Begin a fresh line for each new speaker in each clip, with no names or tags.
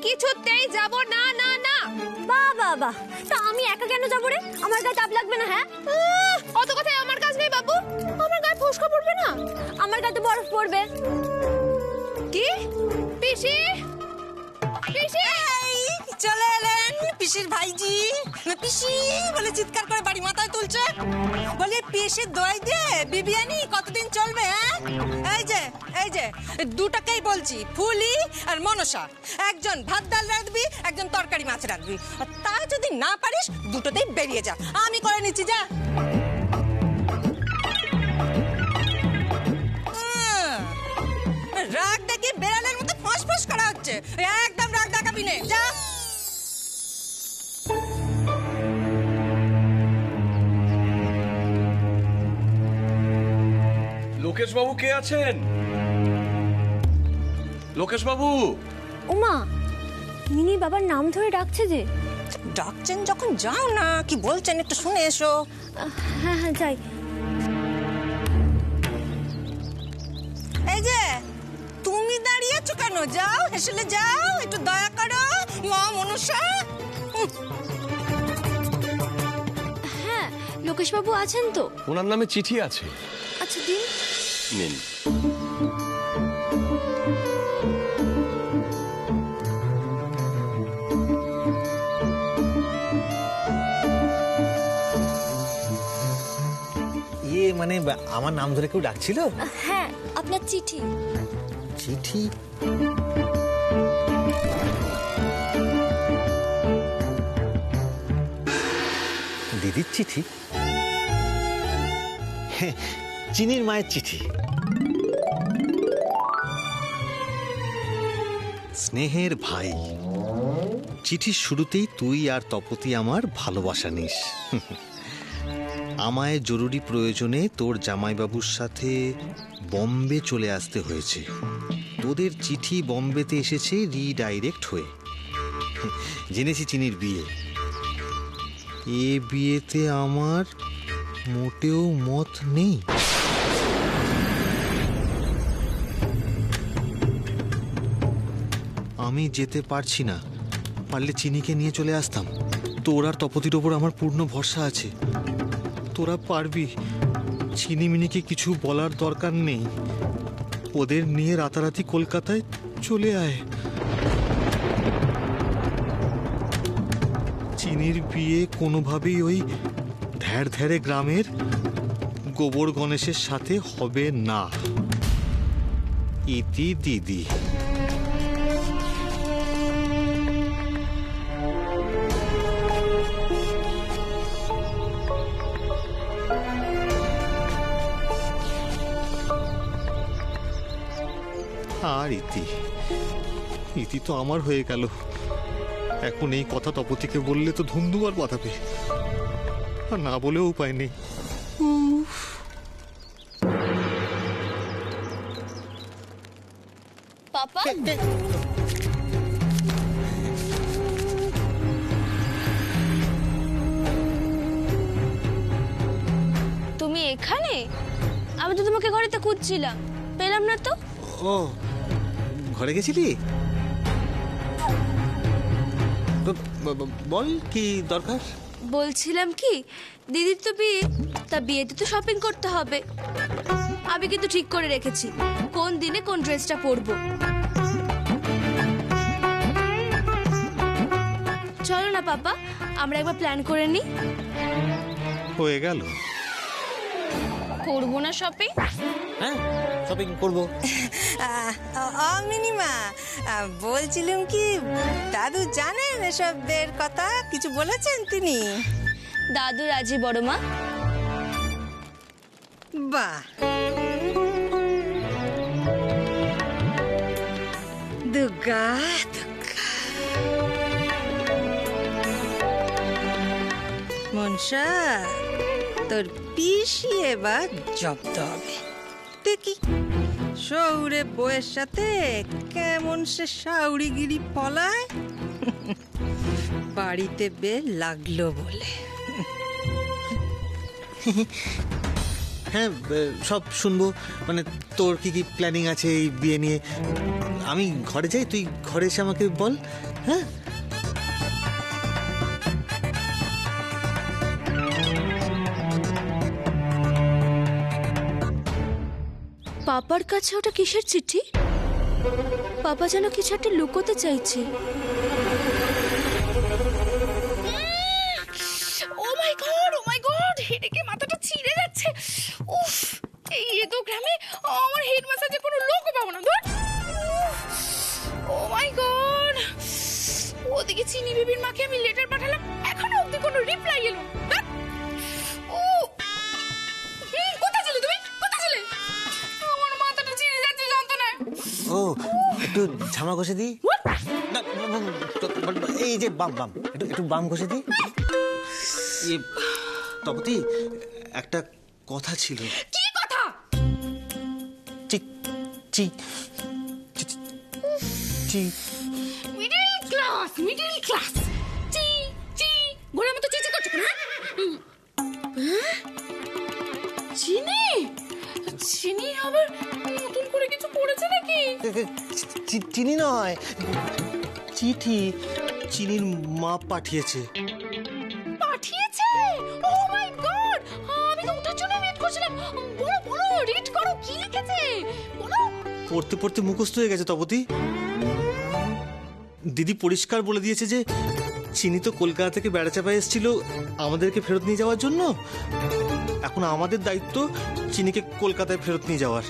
কিছুতেই যাব না না না।
বাবা তা আমি একা কেন যাবো রে? আমার গায়ে চাপ লাগবে না? হ্যাঁ,
অত কথায় আমার কাজ নেই বাবু। আমার গায়ে ফোসকা পড়বে না?
আমার গায়ে তো বরফ পড়বে।
কি পিসি? পিসি
চলে এলেন পিসির ভাইজি। পিসি বলে চিৎকার করে বাড়ি মাথায় তুলছে, বলে পিসির দই দিয়ে বিরিয়ানি কতদিন চলবে? হ্যাঁ এই যে দুটাকেই বলছি, ফুলি আর মনসা। একজন ভাত ডাল রাঁধবি, একজন তরকারি মাছ রাঁধবি। আর তা যদি না পারিস দুটোতেই বেরিয়ে যা, আমি করে নিচ্ছি, যা। রাগ দেখি বেড়ালের মতো ফসফস করা হচ্ছে, একদম রাগ দেখাবি না, যা।
লোকেশ বাবু কে আছেন? লোকেশ বাবু।
ওমা, মিনি বাবার নাম ধরে ডাকছে যে।
ডাকছেন যখন যাও না, কি বলছেন একটু শুনে এসো।
হ্যাঁ হ্যাঁ যাই।
এই যে তুমি দাঁড়িয়ে আছো কেন? যাও, হেসেলে যাও, একটু দয়া করো মা মনসা।
হ্যাঁ, লোকেশ বাবু আছেন তো?
ওনার নামে চিঠি আছে।
আচ্ছা দিন।
নিন।
মানে আমার নাম ধরে কেউ ডাকছিল?
হ্যাঁ, আপনার চিঠি।
চিঠি? দিদির চিঠি? চিনির মায়ের চিঠি। স্নেহের ভাই, চিঠির শুরুতেই তুই আর তপতি আমার ভালোবাসা নিস। আমায় জরুরি প্রয়োজনে তোর জামাইবাবুর সাথে বম্বে চলে আসতে হয়েছে। তোদের চিঠি বম্বেতে এসেছে রিডাইরেক্ট হয়ে। জেনেছি চিনির বিয়ে। এ বিয়েতে আমার মোটেও মত নেই। আমি যেতে পারছি না, পারলে চিনিকে নিয়ে চলে আসতাম। তোর আর তপতির ওপর আমার পূর্ণ ভরসা আছে, তোরা পারবি। চিনিমিনিকে কিছু বলার দরকার নেই, ওদের নিয়ে রাতারাতি কলকাতায় চলে আয়। চিনির বিয়ে কোনোভাবেই ওই ধ্যাড় গ্রামের গোবর গণেশের সাথে হবে না। ইতি দিদি। আর ইতি তো আমার হয়ে গেল। এখন এই কথা তপতিকে বললে তো ধুমধুমার বাঁধাবে, আর না বলেও উপায় নেই।
পাপা, তুমি এখানে? আমি তো তোমাকে ঘরেতে খুঁজছিলাম, পেলাম না তো।
ও, ঘরে গেছিলি? বল কি দরকার?
বলছিলাম কি, দিদির তো বিয়ে, তা বিয়েতে তো শপিং করতে হবে। আমি কিন্তু ঠিক করে রেখেছি কোন দিনে কোন ড্রেসটা পরবো। চলো না পাপা, আমরা একবার প্ল্যান করে নিই।
হয়ে গেল।
করবো না শপিং?
হ্যাঁ, শপিং করবো।
মিনিমা, বলছিলাম কি, দাদু জানেন এসবের কথা? কিছু বলেছেন তিনি?
দাদু রাজি বড় মা।
বাহ, দুর্গা দুর্গা। মনসা, তোর পিসি এবার জব্দ হবে। দেখি শহুরে বউয়ের সাথে কেমন সে শাউরিগিরি পলায়। বাড়িতে বেল লাগলো বলে।
হ্যাঁ, সব শুনবো। মানে তোর কি কি প্ল্যানিং আছে এই বিয়ে নিয়ে? আমি ঘরে যাই, তুই ঘরে এসে আমাকে বল। হ্যাঁ,
পাপার কাছে ওটা কিসের চিঠি? পাপা যেন কিছু একটা লুকোতে চাইছে।
ও মাই গড হেডেকে মাথাটা ছিঁড়ে যাচ্ছে। উফ, এই এতো গ্রামে আমার হেড ম্যাসাজে কোনো লোক পাবো না। ধর, ও মাই গড, ওদিকে চিনি বেবির মাকে আমি লেটার পাঠালাম, এখনো অবধি কোনো রিপ্লাই এলো না। ও কোথায় ছিলে তুমি? কোথায় ছিলে? আমার মাথাটা ছিঁড়ে যাচ্ছে যন্ত্রণায়।
ও একটু ঝামা ঘষে দিই। না, এই যে বাম বাম, একটু বাম ঘষে দিই। তপতি, একটা কথা ছিল।
কি কথা?
চি চি চি
মিডল ক্লাস চি চি ঘোড়ার মতো চিচি করছো না? চিনি চিনি আবার নতুন করে কিছু করেছে নাকি?
চিনি নয়, চিঠি। চিনির মা পাঠিয়েছে।
পাঠিয়েছে? ও মাই গড, আমি তো ওটার জন্য ওয়েট করছিলাম। বলো বলো, রিড করো, কি লিখেছে বলো।
পড়তে পড়তে মুখস্থ হয়ে গেছে তপতি। দিদি পরিষ্কার বলে দিয়েছে যে চিনি তো কলকাতা থেকে বেড়াচাপা এসেছিল আমাদেরকে ফেরত নিয়ে যাওয়ার জন্য। এখন আমাদের দায়িত্ব চিনিকে কলকাতায় ফেরত নিয়ে যাওয়ার।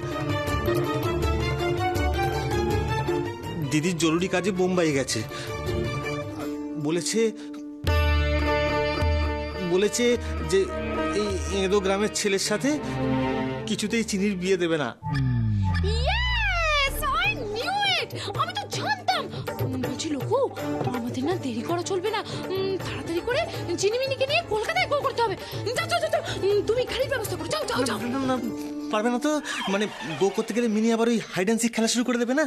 দিদির জরুরি কাজে বোম্বাই গেছে। বলেছে যে এই এঁদো গ্রামের ছেলের সাথে কিছুতেই চিনির বিয়ে দেবে না।
ইয়েস, আই নিউ ইট, আমি তো জানতাম। বলছি লোকু, আমাদের না দেরি করা চলবে না, তাড়াতাড়ি করে চিনিমিনিকে নিয়ে কলকাতায় গো করতে হবে। যাও যাও যাও, তুমি গাড়ির ব্যবস্থা করো, যাও যাও যাও।
না, পারবে না তো? মানে গো করতে গেলে মিনি আবার ওই হাইড অ্যান্ড সিক খেলা শুরু করে দেবে না?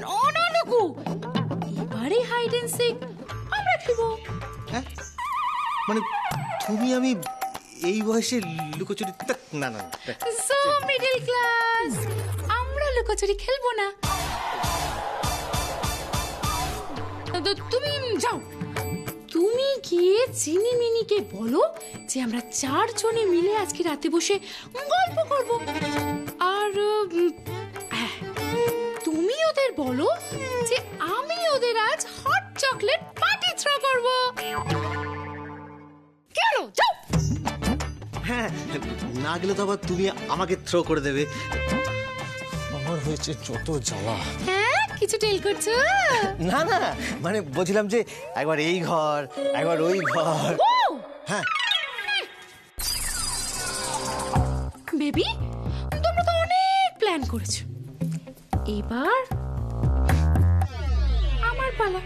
নো নো লোকু, এবারে হাইড এন্ড সিক আমরা খেলবো।
হ্যাঁ, মানে তুমি আমি এই বয়সে লুকোচুরি? না না,
সো মিডল ক্লাস, আমরা লুকোচুরি খেলবো না। তো তুমি যাও, তুমি গিয়ে চিনি মিনিকে বলো যে আমরা 4 জনে মিলে আজকে রাতে বসে গল্প করব। আর হ্যাঁ, তুমি ওদের বলো যে আমি ওদের আজ হট চকলেট পার্টি থ্রো করব। কেন যাও?
হ্যাঁ, না গেলে তো আবার তুমি আমাকে থ্রো করে দেবে। আমার হয়েছে যত জ্বালা।
হ্যাঁ, কিছু টেল করছো?
না না, মানে বলছিলাম যে একবার এই ঘর একবার ওই ঘর। হ্যাঁ,
বেবি, তোমরা তো অনেক প্ল্যান করেছো, এবার আমার পালা।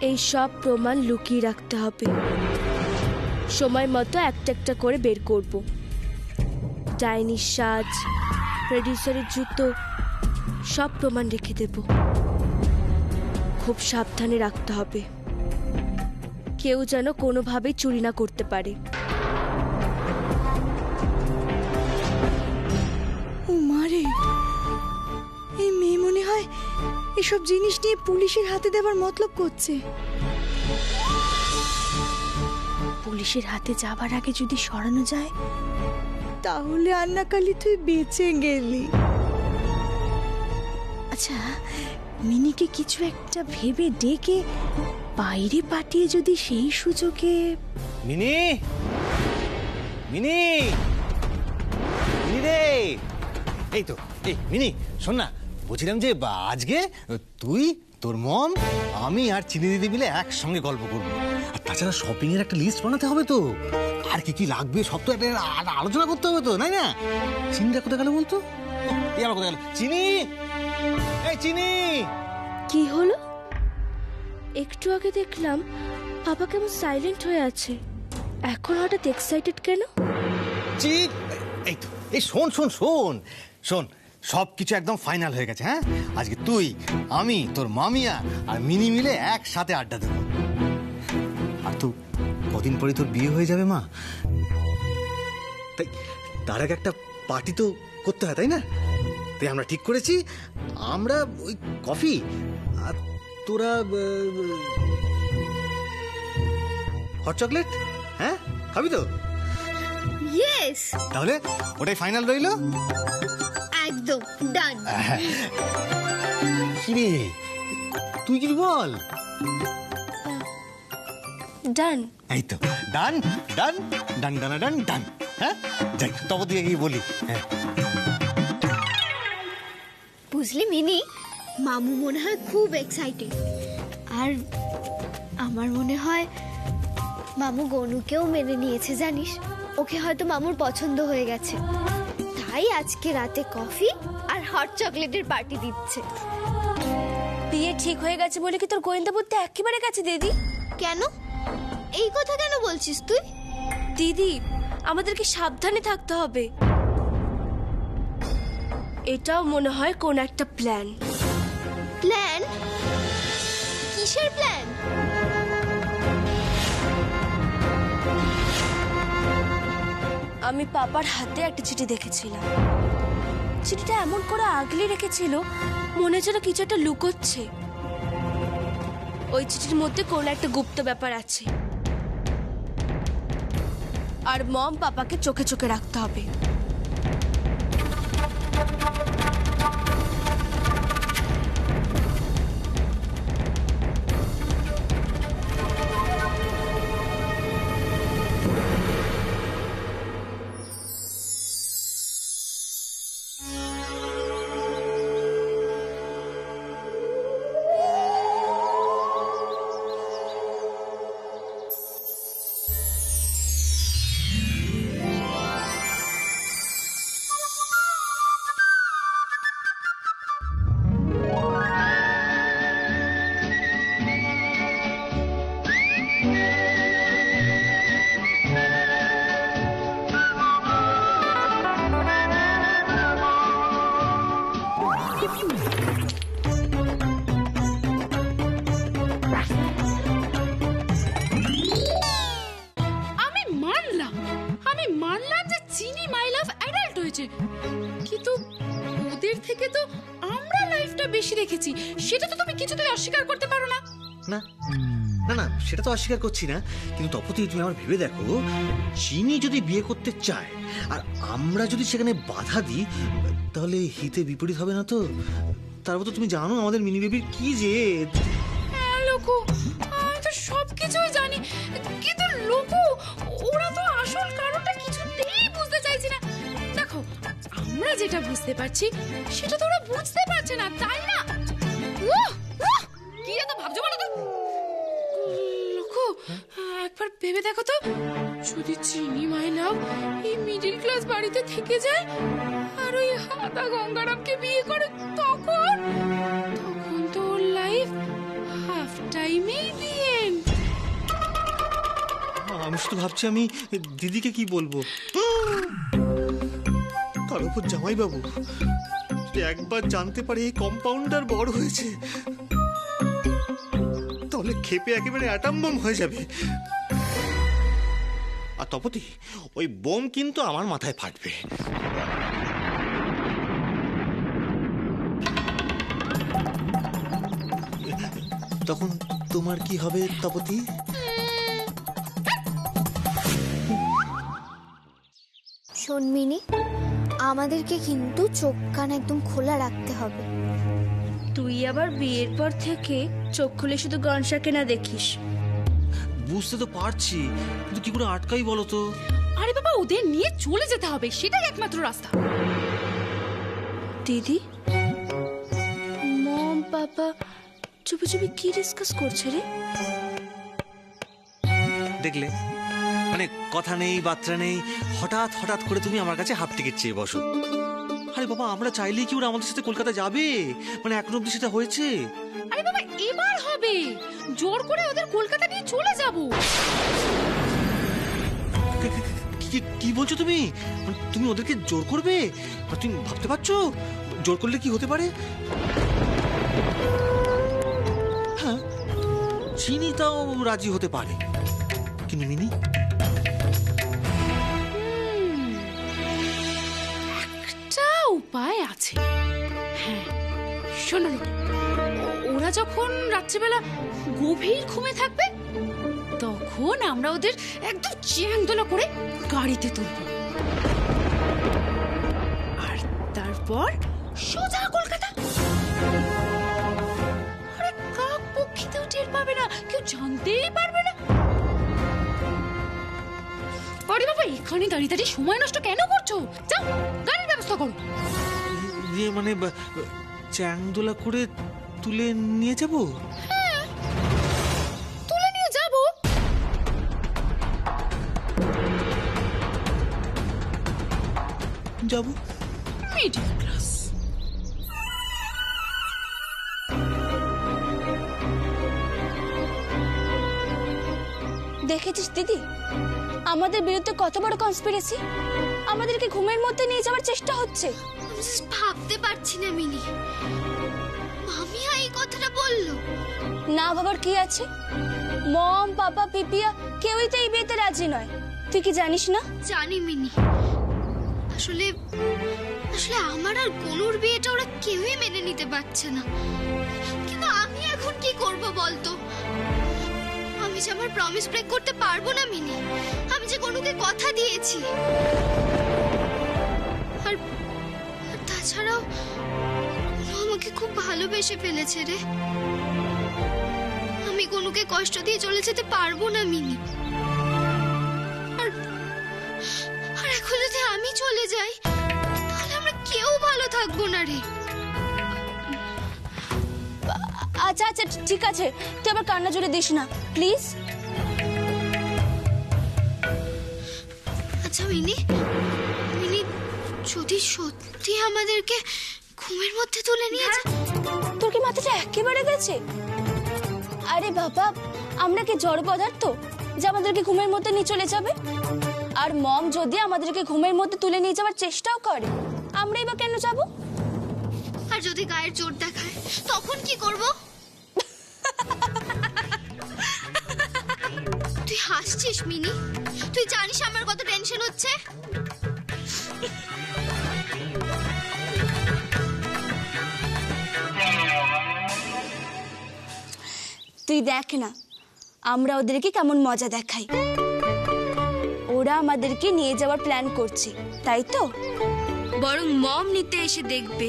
এই সব প্রমাণ লুকিয়ে রাখতে হবে। সময় মতো একটা একটা করে বের করব। ডাইনির সাজ, প্রডিউসারের জুতো, সব প্রমাণ রেখে দেব। খুব সাবধানে রাখতে হবে, কেউ যেন কোনোভাবেই চুরি না করতে পারে।
ও মারে, এই মেয়ে মনে হয় এসব জিনিস নিয়ে পুলিশের হাতে দেবার মতলব করছে। পুলিশের হাতে যাবার আগে যদি সরানো যায় তাহলে আন্নাকালি তুই বেঁচে গেলি। আচ্ছা, মিনিকে কিছু একটা ভেবে ডেকে বাইরে পাঠিয়ে যদি সেই সুযোগে।
মিনি, মিনি, মিনি রে, এই তো, এই মিনি শোন না, বলছিলাম যে আজকে তুই তোর মম, আমি আর চিনি দিদি মিলে একসঙ্গে গল্প করবো। আর তাছাড়া শপিং এর একটা লিস্ট বানাতে হবে তো, আর কি কি লাগবে সব তো একটা আলোচনা করতে হবে তো, তাই না? চিনিটা কোথায় গেল বলতো? এই আমার কোথায় গেল? চিনি, এই চিনি।
কি হলো? একটু আগে দেখলাম বাবা কেমন সাইলেন্ট হয়ে আছে, এখন হঠাৎ এক্সাইটেড কেন?
চিট, এই তো, এই শোন শোন শোন শোন, সব কিছু একদম ফাইনাল হয়ে গেছে। হ্যাঁ, আজকে তুই, আমি, তোর মামিয়া আর মিনি মিলে একসাথে আড্ডা দেবো। আর তো কদিন পরে তোর বিয়ে হয়ে যাবে মা, তাই তার আগে একটা পার্টি তো করতে হয়, তাই না? তাই আমরা ঠিক করেছি, আমরা ওই কফি আর তোরা হট চকলেট, হ্যাঁ খাবি তো?
ইয়েস,
তাহলে ওটাই ফাইনাল রইলো।
একদম ডান।
কিরে, তুই কি বল?
ডান।
এই তো ডান ডান ডান ডান ডান ডান। হ্যাঁ, যাই তবে তুই গিয়ে বলি। হ্যাঁ,
বুঝলি মিনি, মামু মনে হয় খুব এক্সাইটেড, আর আমার মনে হয় মামু গনুকেও মেনে নিয়েছে, জানিস? ওকে হয়তো মামুর পছন্দ হয়ে গেছে, তাই আজকে রাতে কফি আর হট চকলেটের পার্টি দিচ্ছে।
বিয়ে ঠিক হয়ে গেছে বলে কি তোর গোয়েন্দা বুদ্ধি একেবারে গেছে দিদি?
কেন এই কথা কেন বলছিস তুই?
দিদি, আমাদেরকে সাবধানে থাকতে হবে। এটাও মনে হয় কোন একটা প্ল্যান।
প্ল্যান? কিসের প্ল্যান?
আমি পাপার হাতে একটা চিঠি দেখেছিলাম। চিঠিটা এমন করে আগলে রেখেছিল, মনে হচ্ছিল কিছু একটা লুকোচ্ছে। ওই চিঠির মধ্যে কোন একটা গুপ্ত ব্যাপার আছে, আর মম পাপাকে চোখে চোখে রাখতে হবে।
আমি মানলাম যে চিনি মাই লাভ অ্যাডাল্ট হয়েছে, কিন্তু ওদের থেকে তো আমরা লাইফটা বেশি দেখেছি, সেটা তো তুমি কিছুতেই অস্বীকার করতে পারো না।
না না না, সেটা তো অস্বীকার করছি না, কিন্তু তপতি তুমি আমার ভেবে দেখো, চিনি যদি বিয়ে করতে চায় আর আমরা যদি সেখানে বাধা দিই, তাহলে হিতে বিপরীত হবে না তো? তারপর তো তুমি জানো আমাদের মিনি বেবির কি জেদ।
হ্যাঁ লোকু, আমি তো সবকিছুই জানি, কিন্তু লোকু ওরা তো আসল কারণটা কিছুতেই বুঝতে চাইছে না। দেখো, আমরা যেটা বুঝতে পারছি সেটা তো ওরা বুঝতে পারছে না, তাই না? কি এত ভাবছো বলো তো? লোকু, একবার ভেবে দেখো তো, যদি চিনি মাই লাভ এই মিডল ক্লাস বাড়িতে থেকে যায় আর ওই হাদা গঙ্গারামকে বিয়ে করে, তখন তো ওর লাইফ হাফ টাইমেই দিয়ে।
আমি শুধু ভাবছি আমি দিদিকে কি বলবো, তার উপর জামাইবাবু যদি একবার জানতে পারে এই কম্পাউন্ডার বড় হয়েছে, তাহলে খেপে একেবারে অ্যাটম বোম হয়ে যাবে। আর তপতি, ওই বোম কিন্তু আমার মাথায় ফাটবে। তখন তোমার কি হবে তপতি?
শোন মিনি, আমাদেরকে কিন্তু চোখ কান একদম খোলা রাখতে হবে।
তুই আবার বিয়ের পর থেকে চোখ খুলে শুধু গনশাকে না দেখিস।
বুঝতে তো পারছি, কিন্তু কি করে আটকাই বলো তো?
আরে বাবা, ওদের নিয়ে চলে যেতে হবে, সেটাই একমাত্র রাস্তা।
দিদি, মম পাপা চুপি চুপি কি ডিসকাস করছে রে?
দেখলে, মানে কথা নেই বার্তা নেই, হঠাৎ হঠাৎ করে তুমি আমার কাছে হাফ টিকিট চেয়ে বসো। আরে বাবা, আমরা চাইলেই কি ওরা আমাদের সাথে কলকাতা যাবে? মানে এখন অব্দি সেটা হয়েছে?
আরে বাবা, এবার হবে। জোর করে ওদের কলকাতা নিয়ে চলে যাব।
কি বলছো তুমি? মানে তুমি ওদেরকে জোর করবে? আর তুমি ভাবতে পারছো জোর করলে কি হতে পারে? হ্যাঁ, চিনি তাও রাজি হতে পারে, কিন্তু মিনি
একটা উপায় আছে। হ্যাঁ, শোনো না, ওরা যখন রাত্রিবেলা গভীর ঘুমে থাকবে, তখন আমরা ওদের একদম চ্যাংদোলা করে গাড়িতে তুলব, আর তারপর সোজা কলকাতা। আরে কাক পক্ষীতেও টের পাবে না, কেউ জানতেই পারবে না। আরে বাবা, এখানে দাঁড়িয়ে দাঁড়িয়ে সময় নষ্ট কেন করছো? যাও, গাড়ির ব্যবস্থা করো।
ইয়ে মানে চ্যাংদোলা করে তুলে নিয়ে যাবো?
তুলে নিয়ে যাবো।
যাবো।
Middle class.
দেখেছিস দিদি, আমাদের বিরুদ্ধে কত বড় কনস্পিরেসি। আমাদেরকে ঘুমের মধ্যে নিয়ে যাওয়ার চেষ্টা হচ্ছে।
আমি just ভাবতে পারছি না মিনি, মামিয়া এই কথাটা বললো।
না ভাবার কি আছে? মম, পাপা, পিপিয়া কেউই তো এই বিয়েতে রাজি নয়। তুই কি জানিস না?
জানি মিনি, আসলে আসলে আমার আর গনুর বিয়েটা ওরা কেউই মেনে নিতে পারছে না। কিন্তু আমি এখন কি করব বলতো? আমি যে আমার প্রমিস ব্রেক করতে পারবো না মিনি। আমি যে গনুকে কথা দিয়েছি। আর তাছাড়াও গনু আমাকে খুব ভালোবেসে ফেলেছে রে। আমি গনুকে কষ্ট দিয়ে চলে যেতে পারবো না মিনি। আর এখন যদি আমি চলে যাই, তাহলে আমরা কেউ ভালো থাকবো না রে।
আচ্ছা আচ্ছা ঠিক আছে, তুই আবার কান্না জুড়ে দিস না প্লিজ।
আচ্ছা মিনি, মিনি যদি সত্যি আমাদেরকে ঘুমের মধ্যে তুলে নিয়ে যায়?
তোর কি মাথাটা একেবারে গেছে? আরে বাবা, আমরা কি জড় পদার্থ যে আমাদেরকে ঘুমের মধ্যে নিয়ে চলে যাবে? আর মম যদি আমাদেরকে ঘুমের মধ্যে তুলে নিয়ে যাওয়ার চেষ্টাও করে, আমরাই বা কেন যাব?
আর যদি গায়ের জোর দেখায়, তখন কি করব? তুই হাসছিস মিনি? তুই জানিস আমার কত টেনশন হচ্ছে?
তুই দেখ না, আমরা ওদেরকে কেমন মজা দেখাই। ওরা আমাদেরকে নিয়ে যাওয়ার প্ল্যান করছে, তাই তো? বরং মম নিতে এসে দেখবে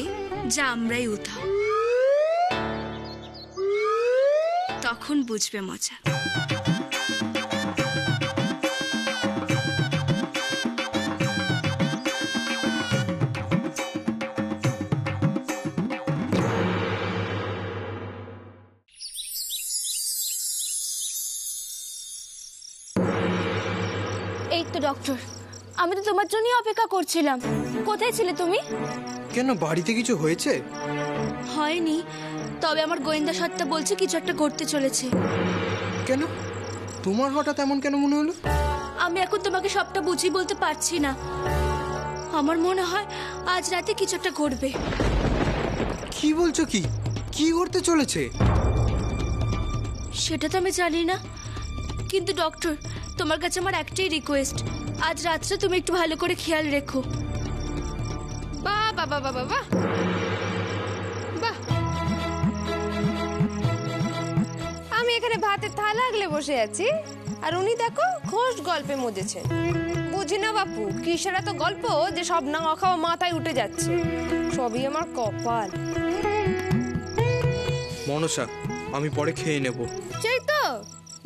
যে আমরাই উধাও, তখন বুঝবে মজা। এই তো ডক্টর, আমি তো তোমার জন্যই অপেক্ষা করছিলাম। কোথায় ছিলে তুমি?
কেন, বাড়িতে কিছু হয়েছে?
হয়নি, তবে আমার গোয়েন্দা সত্তা বলছে কিছু একটা করতে চলেছে।
কেন, তোমার হঠাৎ এমন কেন মনে হলো?
আমি এখন তোমাকে সবটা বুঝিয়ে বলতে পারছি না। আমার মনে হয় আজ রাতে কিছু একটা ঘটবে।
কি বলছো? কি কি করতে চলেছে?
সেটা তো আমি জানি না, কিন্তু ডক্টর তোমার কাছে আমার একটাই রিকোয়েস্ট, আজ রাত্রে তুমি একটু ভালো করে খেয়াল রেখো।
বাহ বাহ বাহ বাহ বাহ বাহ।
আমি এখানে ভাতের থালা আগলে বসে আছি, আর উনি দেখো ঘোষ গল্পে মজেছে। বুঝি না বাপু, কিসের এত গল্প যে সব না খাওয়া মাথায় উঠে যাচ্ছে। সবই আমার কপাল।
মনসা, আমি পরে খেয়ে নেব।
সেই তো,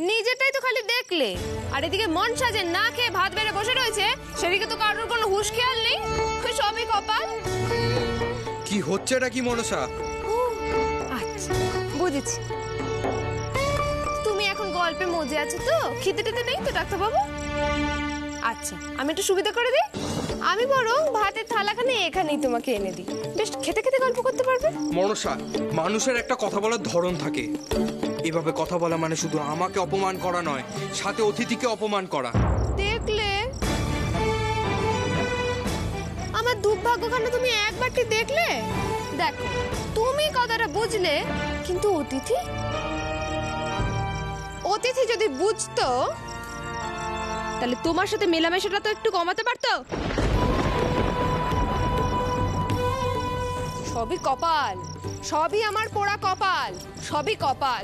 নিজেরটাই তো খালি দেখলে, আর এদিকে মন সাজে না খেয়ে ভাত বেড়ে বসে রয়েছে, সেদিকে তো কারোর কোনো হুঁশ খেয়াল নেই। সবই কপাল।
কি হচ্ছেটা কি মনসা?
আচ্ছা বুঝেছি, গল্পে মজে আছে তো, খিদে টিদে নেই তো ডাক্তারবাবু? আচ্ছা, আমি একটু সুবিধা করে দিই, আমি বরং ভাতের থালাখানে এখানেই তোমাকে এনে দিই, বেশ খেতে খেতে গল্প করতে পারবে।
মনসা, মানুষের একটা কথা বলার ধরন থাকে। এভাবে কথা বলা মানে শুধু আমাকে অপমান করা নয়, সাথে অতিথিকে অপমান করা।
দেখলে আমার দুর্ভাগ্যখানে তুমি একবারটি দেখলে। দেখো, তুমি কথাটা বুঝলে, কিন্তু অতিথি যদি বুঝতো তাহলে তোমার সাথে মেলামেশাটা তো একটু কমাতে পারতো। সবই কপাল, সবই আমার পোড়া কপাল, সবই কপাল।